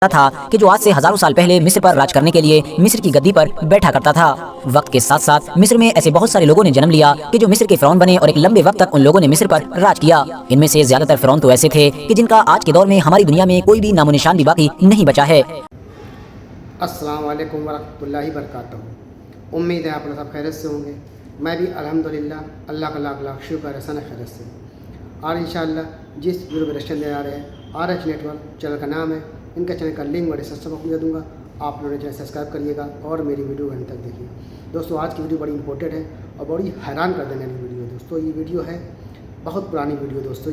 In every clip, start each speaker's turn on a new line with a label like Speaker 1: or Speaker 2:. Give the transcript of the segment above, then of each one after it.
Speaker 1: था कि जो आज से हजारों साल पहले मिस्र पर राज करने के लिए मिस्र की गद्दी पर बैठा करता था। वक्त के साथ साथ मिस्र में ऐसे बहुत सारे लोगों ने जन्म लिया कि जो मिस्र के फिरौन बने और एक लंबे वक्त तक उन लोगों ने मिस्र पर राज किया। इनमें से ज्यादातर फिरौन तो ऐसे थे कि जिनका आज के दौर में हमारी दुनिया में कोई भी नामो निशान भी बाकी नहीं बचा है।
Speaker 2: अस्सलाम वालेकुम वरहमतुल्लाहि वबरकातुहू। उम्मीद है आप लोग सब खैरियत से होंगे। मैं भी अल्हम्दुलिल्लाह अल्लाह का लाख लाख शुक्र है खैरियत से। और इंशाअल्लाह जिस वीडियो में दे आ रहे हैं RH नेटवर्क चैनल का नाम है, इनका चैनल का लिंक मैं डिस्क्रिप्शन बॉक्स में दे दूँगा। आप लोगों ने चैनल सब्सक्राइब करिएगा और मेरी वीडियो अंत तक देखिए। दोस्तों आज की वीडियो बड़ी इंपॉर्टेंट है और बड़ी हैरान कर देने वाली वीडियो है। दोस्तों ये वीडियो है बहुत पुरानी वीडियो। दोस्तों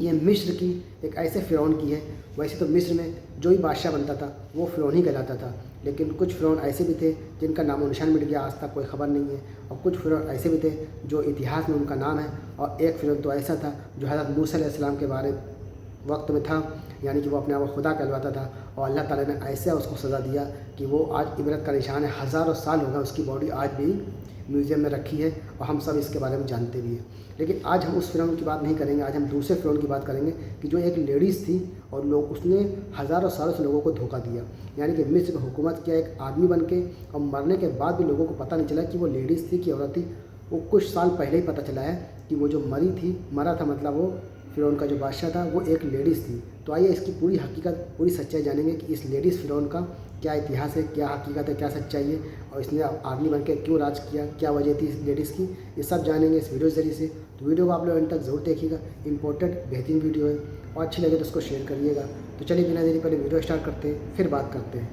Speaker 2: ये मिस्र की एक ऐसे फ़िरौन की है। वैसे तो मिस्र में जो भी बादशाह बनता था वो फ़िरौन ही कहलाता था, लेकिन कुछ फ़िरौन ऐसे भी थे जिनका नामो निशान मिट गया, आज तक कोई ख़बर नहीं है। और कुछ फ़िरौन ऐसे भी थे जो इतिहास में उनका नाम है। और एक फ़िरौन तो ऐसा था जो हज़रत मूसा अलैहिस्सलाम के बारे वक्त में था, यानी कि वो अपने आप को खुदा कहलवाता था। और अल्लाह ताला ने ऐसे उसको सज़ा दिया कि वो आज इबरत का निशान है। हज़ारों साल हो गए, उसकी बॉडी आज भी म्यूज़ियम में रखी है और हम सब इसके बारे में जानते भी हैं। लेकिन आज हम उस फ़िरौन की बात नहीं करेंगे, आज हम दूसरे फ़िरौन की बात करेंगे कि जो एक लेडीज़ थी और लोग उसने हज़ारों सालों से लोगों को धोखा दिया। यानी कि मिस्र में हुकूमत किया एक आदमी बन के, और मरने के बाद भी लोगों को पता नहीं चला कि वो लेडीज़ थी कि औरत थी। वो कुछ साल पहले ही पता चला है कि वो जो मरा था, मतलब वो फ़िरौन का जो बादशाह था वो एक लेडीज़ थी। तो आइए इसकी पूरी हकीकत, पूरी सच्चाई जानेंगे कि इस लेडीज़ फ़िरौन का क्या इतिहास है, क्या हकीकत है, क्या सच्चाई है, और इसने आदमी बन के क्यों राज किया, क्या वजह थी इस लेडीज़ की, ये सब जानेंगे इस वीडियो के ज़रिए से। तो वीडियो को आप लोग अंत तक ज़रूर देखिएगा। इंपॉर्टेंट बेहतरीन वीडियो है और अच्छी लगे तो उसको शेयर करिएगा। तो चलिए बिना देरी पहले वीडियो स्टार्ट करते हैं, फिर बात करते हैं।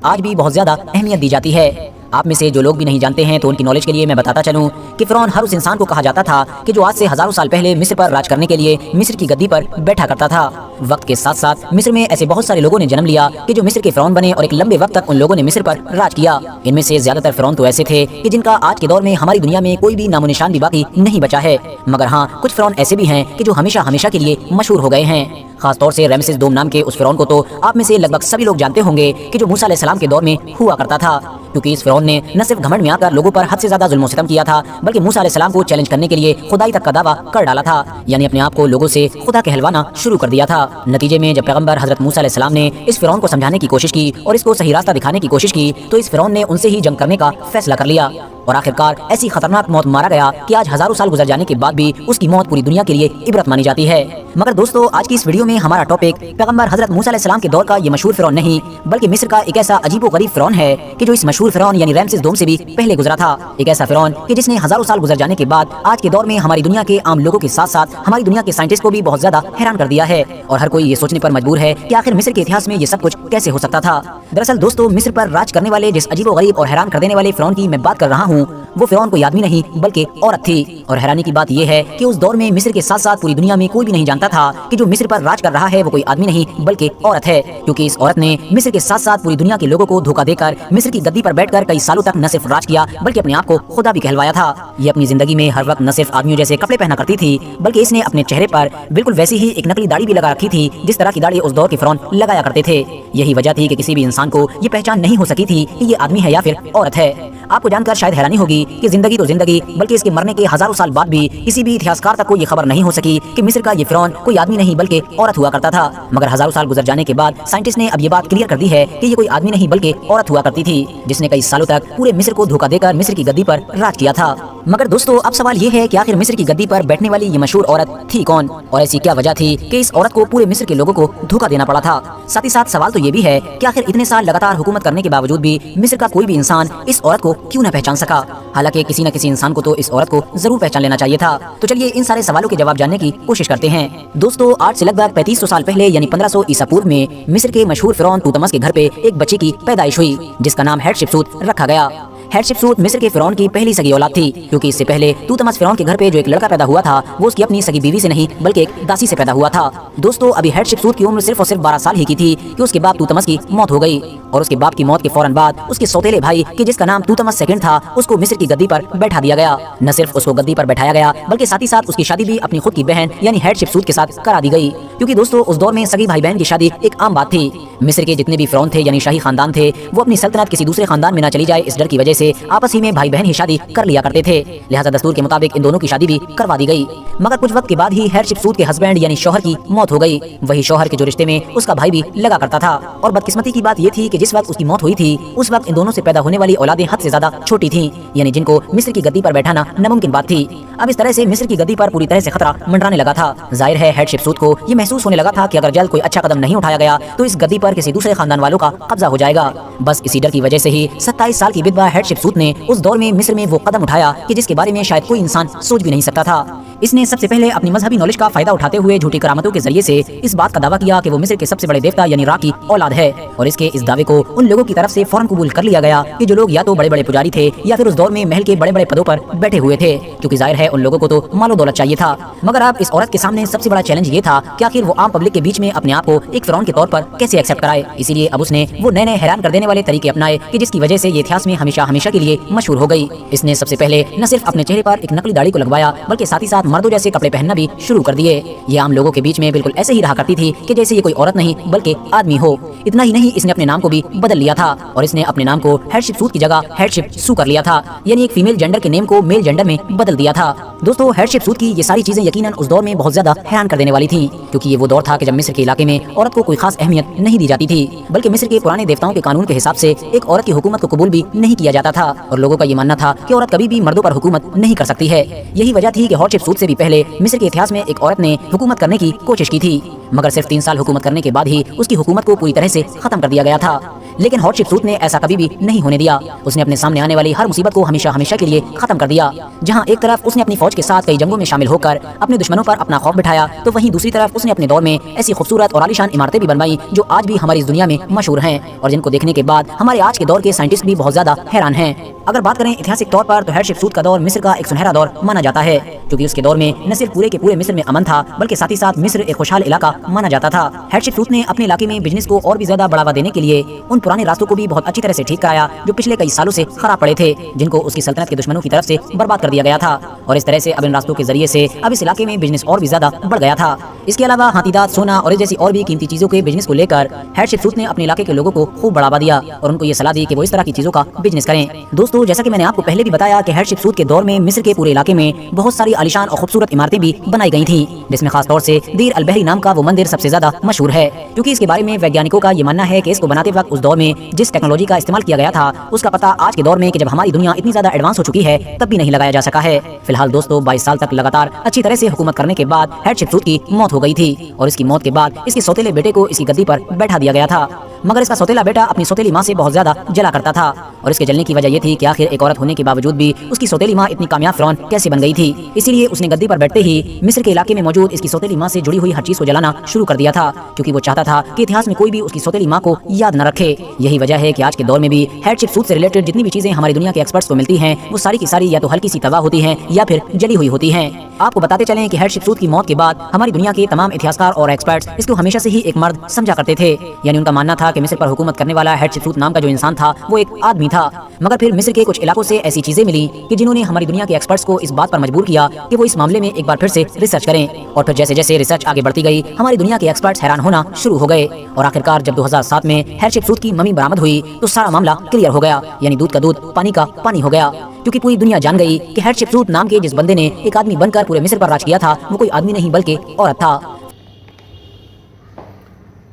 Speaker 1: आज भी बहुत ज़्यादा अहमियत दी जाती है। आप में से जो लोग भी नहीं जानते हैं तो उनकी नॉलेज के लिए मैं बताता चलूं कि फ़िरौन हर उस इंसान को कहा जाता था कि जो आज से हजारों साल पहले मिस्र पर राज करने के लिए मिस्र की गद्दी पर बैठा करता था। वक्त के साथ साथ मिस्र में ऐसे बहुत सारे लोगों ने जन्म लिया कि जो मिस्र के फ़िरौन बने और एक लंबे वक्त तक उन लोगों ने मिस्र पर राज किया। इनमें से ज्यादातर फ़िरौन तो ऐसे थे कि जिनका आज के दौर में हमारी दुनिया में कोई भी नामो निशान भी बाकी नहीं बचा है। मगर हाँ, कुछ फ़िरौन ऐसे भी हैं कि जो हमेशा हमेशा के लिए मशहूर हो गए हैं। खासतौर से रमसेस II नाम के उस फ़िरौन को तो आप में से लगभग सभी लोग जानते होंगे कि जो मूसा अलैहिस्सलाम के दौर में हुआ करता था। क्योंकि इस फ़िरौन ने न सिर्फ घमंड में आकर लोगों पर हद से ज्यादा जुल्म सितम किया था, बल्कि मूसा अलैहिस्सलाम को चैलेंज करने के लिए खुदाई तक का दावा कर डाला था। यानी अपने आप को लोगों से खुदा कहलवाना शुरू कर दिया था। नतीजे में जब पैगंबर हजरत मूसा अलैहिस्सलाम ने इस फ़िरौन को समझाने की कोशिश की और इसको सही रास्ता दिखाने की कोशिश की, तो इस फ़िरौन ने उनसे ही जंग करने का फैसला कर लिया और आखिरकार ऐसी खतरनाक मौत मारा गया कि आज हजारों साल गुजर जाने के बाद भी उसकी मौत पूरी दुनिया के लिए इबरत मानी जाती है। मगर दोस्तों, आज की इस वीडियो में हमारा टॉपिक पैगंबर हजरत मूसा अलैहिस्सलाम के दौर का ये मशहूर फ़िरौन नहीं, बल्कि मिस्र का एक ऐसा अजीबोगरीब फ़िरौन है कि जो इस मशहूर फ़िरौन यानी रमसेस II से भी पहले गुजरा था। एक ऐसा फ़िरौन कि जिसने हजारों साल गुजर जाने के बाद आज के दौर में हमारी दुनिया के आम लोगों के साथ साथ हमारी दुनिया के साइंटिस्ट को भी बहुत ज्यादा हैरान कर दिया है। और हर कोई ये सोचने पर मजबूर है कि आखिर मिस्र के इतिहास में ये सब कुछ कैसे हो सकता था। दरअसल दोस्तों, मिस्र पर राज करने वाले जिस अजीबोगरीब और हैरान कर देने वाले फ़िरौन की मैं बात कर रहा हूँ, वो फ़िरौन कोई आदमी नहीं बल्कि औरत थी। और हैरानी की बात यह है कि उस दौर में मिस्र के साथ साथ पूरी दुनिया में कोई भी नहीं जानता था कि जो मिस्र पर राज कर रहा है वो कोई आदमी नहीं बल्कि औरत है। क्योंकि इस औरत ने मिस्र के साथ साथ पूरी दुनिया के लोगों को धोखा देकर मिस्र की गद्दी पर बैठकर कई सालों तक न सिर्फ राज किया बल्कि अपने आप को खुदा भी कहलवाया था। ये अपनी जिंदगी में हर वक्त न सिर्फ आदमियों जैसे कपड़े पहना करती थी, बल्कि इसने अपने चेहरे पर बिल्कुल वैसी ही एक नकली दाढ़ी भी लगा रखी थी जिस तरह की दाढ़ी उस दौर के फ़िरौन लगाया करते थे। यही वजह थी कि किसी भी इंसान को ये पहचान नहीं हो सकी थी कि ये आदमी है या फिर औरत है। आपको जानकर शायद हैरानी होगी कि जिंदगी तो जिंदगी, बल्कि इसके मरने के हजारों साल बाद भी किसी भी इतिहासकार तक को ये खबर नहीं हो सकी कि मिस्र का ये फ़िरौन कोई आदमी नहीं बल्कि औरत हुआ करता था। मगर हजारों साल गुजर जाने के बाद साइंटिस्ट ने अब ये बात क्लियर कर दी है कि ये कोई आदमी नहीं बल्कि औरत हुआ करती थी, जिसने कई सालों तक पूरे मिस्र को धोखा देकर मिस्र की गद्दी पर राज किया था। मगर दोस्तों, अब सवाल ये है कि आखिर मिस्र की गद्दी पर बैठने वाली ये मशहूर औरत थी कौन, और ऐसी क्या वजह थी कि इस औरत को पूरे मिस्र के लोगों को धोखा देना पड़ा था। साथ ही साथ सवाल तो ये भी है कि आखिर इतने साल लगातार हुकूमत करने के बावजूद भी मिस्र का कोई भी इंसान इस औरत को क्यों न पहचान सका। हालांकि किसी न किसी इंसान को तो इस औरत को जरूर पहचान लेना चाहिए था। तो चलिए इन सारे सवालों के जवाब जानने की कोशिश करते हैं। दोस्तों, आज से लगभग 3500 साल पहले यानी 1500 ईसा पूर्व में मिस्र के मशहूर फ़िरौन तूतमस के घर पे एक बच्चे की पैदाइश हुई जिसका नाम हेटशेपसूत रखा गया। हेटशेपसूत मिस्र के फ़िरौन की पहली सगी औलाद थी, क्योंकि इससे पहले तूतमस फ़िरौन के घर पे जो एक लड़का पैदा हुआ था वो उसकी अपनी सगी बीवी से नहीं बल्कि एक दासी से पैदा हुआ था। दोस्तों, अभी हेटशेपसूत की उम्र सिर्फ और सिर्फ 12 साल ही की थी कि उसके बाप तूतमस की मौत हो गई। और उसके बाप की मौत के फौरन बाद उसके सौतेले भाई कि जिसका नाम तूतमस II था, उसको मिस्र की गद्दी पर बैठा दिया गया। न सिर्फ उसको गद्दी पर बैठाया गया बल्कि साथ ही साथ उसकी शादी भी अपनी खुद की बहन यानी हेटशेपसूत के साथ करा दी गई। क्योंकि दोस्तों, उस दौर में सगी भाई बहन की शादी एक आम बात थी। मिस्र के जितने भी फ़िरौन थे यानी शाही खानदान थे, वो अपनी सल्तनत किसी दूसरे खानदान में न चली जाए इस डर की वजह से आपस ही में भाई बहन ही शादी कर लिया करते थे। लिहाजा दस्तूर के मुताबिक इन दोनों की शादी भी करवा दी गई। मगर कुछ वक्त के बाद ही हैटशिपसूद के हस्बैंड यानी शौहर की मौत हो गई। वही शौहर के जो रिश्ते में उसका भाई भी लगा करता था। और बदकिस्मती की बात ये थी कि जिस वक्त उसकी मौत हुई थी उस वक्त इन दोनों से पैदा होने वाली औलादें हद से ज्यादा छोटी थीं, यानी जिनको मिस्र की गद्दी पर बैठाना नामुमकिन बात थी। अब इस तरह से मिस्र की गद्दी पर पूरी तरह से खतरा मंडराने लगा था। जाहिर है हैटशिपसूद को ये महसूस होने लगा था कि अगर जल्द कोई अच्छा कदम नहीं उठाया गया तो इस गद्दी पर किसी दूसरे खानदान वालों का कब्जा हो जाएगा। बस इसी डर की वजह से ही 27 साल की विधवा हैटशिपसूद ने उस दौर में मिस्र में वो कदम उठाया कि जिसके बारे में शायद कोई इंसान सोच भी नहीं सकता था। इसने सबसे पहले अपनी मजहबी नॉलेज का फायदा उठाते हुए झूठी करामतों के जरिए से इस बात का दावा किया कि वो मिस्र के सबसे बड़े देवता यानी रा की औलाद है। और इसके इस दावे को उन लोगों की तरफ से फौरन कबूल कर लिया गया कि जो लोग या तो बड़े बड़े पुजारी थे या फिर उस दौर में महल के बड़े बड़े पदों पर बैठे हुए थे, क्योंकि जाहिर है उन लोगों को तो मालो दौलत चाहिए था। मगर अब इस औरत के सामने सबसे बड़ा चैलेंज ये था कि आखिर वो आम पब्लिक के बीच में अपने आप को एक फिरौन के तौर पर कैसे एक्सेप्ट कराए। इसीलिए अब उसने वो नए नए हैरान कर देने वाले तरीके अपनाए कि जिसकी वजह से ये इतिहास में हमेशा हमेशा के लिए मशहूर हो गई। इसने सबसे पहले न सिर्फ अपने चेहरे पर एक नकली दाढ़ी को लगवाया बल्कि साथ ही साथ मर्दों जैसे कपड़े पहनना भी शुरू कर दिए। ये आम लोगों के बीच में बिल्कुल ऐसे ही रहा करती थी कि जैसे ये कोई औरत नहीं बल्कि आदमी हो। इतना ही नहीं, इसने अपने नाम को भी बदल लिया था और इसने अपने नाम को हैटशिपसूद की जगह हैटशिपसू कर लिया था, यानी एक फीमेल जेंडर के नेम को मेल जेंडर में बदल दिया था। दोस्तों, हैटशिपसूद की ये सारी चीजें यकीनन उस दौर में बहुत ज्यादा हैरान कर देने वाली थी, क्योंकि ये वो दौर था कि जब मिस्र के इलाके में औरत को कोई खास अहमियत नहीं दी जाती थी, बल्कि मिस्र के पुराने देवताओं के कानून के हिसाब से एक औरत की हुकूमत को कबूल भी नहीं किया जाता था और लोगों का ये मानना था कि औरत कभी भी मर्दों पर हुकूमत नहीं कर सकती है। यही वजह थी कि हैटशिपसूद से भी पहले मिस्र के इतिहास में एक औरत ने हुकूमत करने की कोशिश की थी, मगर सिर्फ 3 साल हुकूमत करने के बाद ही उसकी हुकूमत को पूरी तरह से खत्म कर दिया गया था। लेकिन हैटशिपसूद ने ऐसा कभी भी नहीं होने दिया। उसने अपने सामने आने वाली हर मुसीबत को हमेशा हमेशा के लिए खत्म कर दिया। जहां एक तरफ उसने अपनी फौज के साथ कई जंगों में शामिल होकर अपने दुश्मनों पर अपना खौफ बिठाया, तो वहीं दूसरी तरफ उसने अपने दौर में ऐसी खूबसूरत और आलीशान इमारतें भी बनवाई जो आज भी हमारी इस दुनिया में मशहूर हैं और जिनको देखने के बाद हमारे आज के दौर के साइंटिस्ट भी बहुत ज्यादा हैरान हैं। अगर बात करें ऐतिहासिक तौर पर तो हैटशिपसूद का दौर मिस्र का एक सुनहरा दौर माना जाता है, क्योंकि उसके दौर में न सिर्फ पूरे के पूरे मिस्र में अमन था बल्कि साथ ही साथ मिस्र एक खुशहाल इलाका माना जाता था। हैटशिपसूद ने अपने इलाके में बिजनेस को और भी ज्यादा बढ़ावा देने के लिए उन पुराने रास्तों को भी बहुत अच्छी तरह से ठीक कराया जो पिछले कई सालों से खराब पड़े थे, जिनको उसकी सल्तनत के दुश्मनों की तरफ से बर्बाद कर दिया गया था। और इस तरह से अब इन रास्तों के जरिए से अब इस इलाके में बिजनेस और भी ज्यादा बढ़ गया था। इसके अलावा हाथीदांत, सोना और जैसी और भी कीमती चीजों के बिजनेस को लेकर हैटशिपसूद ने अपने इलाके के लोगों को खूब बढ़ावा दिया और उनको ये सलाह दी कि वो इस तरह की चीजों का बिजनेस करें। दोस्तों, जैसा कि मैंने आपको पहले भी बताया कि हैटशिपसूद के दौर में मिस्र के पूरे इलाके में बहुत सारी आलीशान और खूबसूरत इमारतें भी बनाई गई थी, जिसमें खास तौर से दीर अल-बहरी नाम का वो मंदिर सबसे ज्यादा मशहूर है, क्योंकि इसके बारे में वैज्ञानिकों का ये मानना है कि इसको बनाते वक्त उस दौर में जिस टेक्नोलॉजी का इस्तेमाल किया गया था उसका पता आज के दौर में कि जब हमारी दुनिया इतनी ज्यादा एडवांस हो चुकी है तब भी नहीं लगाया जा सका है। फिलहाल दोस्तों, 22 साल तक लगातार अच्छी तरह से हुकूमत करने के बाद हैटशिपसूद की मौत हो गई थी और इसकी मौत के बाद इसके सौतेले बेटे को इसकी गद्दी पर बैठा दिया गया था। मगर इसका सौतेला बेटा अपनी सौतेली माँ से बहुत ज्यादा जला करता था और इसके जलने की वजह यह थी कि आखिर एक औरत होने के बावजूद भी उसकी सौतेली माँ इतनी कामयाब फिरौन कैसे बन गई थी। इसीलिए उसने गद्दी पर बैठते ही मिस्र के इलाके में मौजूद इसकी सौतेली माँ से जुड़ी हुई हर चीज को जलाना शुरू कर दिया था, क्योंकि वो चाहता था कि इतिहास में कोई भी उसकी सौतेली माँ को याद न रखे। यही वजह है कि आज के दौर में भी हैटशिपसूद से रिलेटेड जितनी भी चीजें हमारी दुनिया के एक्सपर्ट्स को मिलती हैं वो सारी की सारी या तो हल्की सी तबाह होती हैं या फिर जली हुई होती हैं। आपको बताते चलें कि हैटशिपसूद की मौत के बाद हमारी दुनिया के तमाम इतिहासकार और एक्सपर्ट्स इसको हमेशा से ही एक मर्द समझा करते थे, यानी उनका मानना था कि मिस्र पर हुकूमत करने वाला हैटशिपसूद नाम का जो इंसान था वो एक आदमी था। मगर फिर मिस्र के कुछ इलाकों से ऐसी चीजें मिली कि जिन्होंने हमारी दुनिया के एक्सपर्ट्स को इस बात पर मजबूर किया कि वो इस मामले में एक बार फिर से रिसर्च करें। और फिर जैसे जैसे रिसर्च आगे बढ़ती गई हमारी दुनिया के एक्सपर्ट्स हैरान होना शुरू हो गए और आखिरकार जब 2007 में हैटशिपसूद की मम्मी बरामद हुई तो सारा मामला क्लियर हो गया, यानी दूध का दूध पानी का पानी हो गया, क्योंकि पूरी दुनिया जान गई कि हैटशिपसूद नाम के जिस बंदे ने एक आदमी बनकर पूरे मिस्र पर राज किया था वो कोई आदमी नहीं बल्कि औरत था।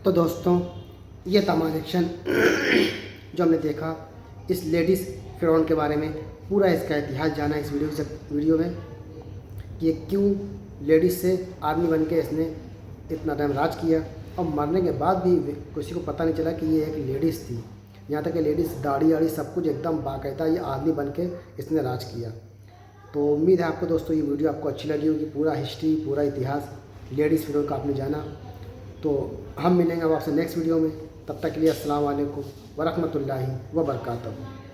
Speaker 2: तो दोस्तों, ये था हमारा रिएक्शन जो हमने देखा इस लेडीज़ फिरौन के बारे में। पूरा इसका इतिहास जाना इस वीडियो में कि क्यों लेडीज़ से आदमी बन के इसने इतना टाइम राज किया और मरने के बाद भी किसी को पता नहीं चला कि ये एक लेडीज़ थी। यहाँ तक कि लेडीज़ दाढ़ी वाड़ी सब कुछ एकदम बाकायदा ये आदमी बन के इसने राज किया। तो उम्मीद है आपको दोस्तों ये वीडियो आपको अच्छी लगी होगी। पूरा हिस्ट्री, पूरा इतिहास लेडीज़ फिरौन का आपने जाना। तो हम मिलेंगे अब आपसे नेक्स्ट वीडियो में। तब तक के लिए अस्सलाम वालेकुम व रहमतुल्लाहि व बरकातहू।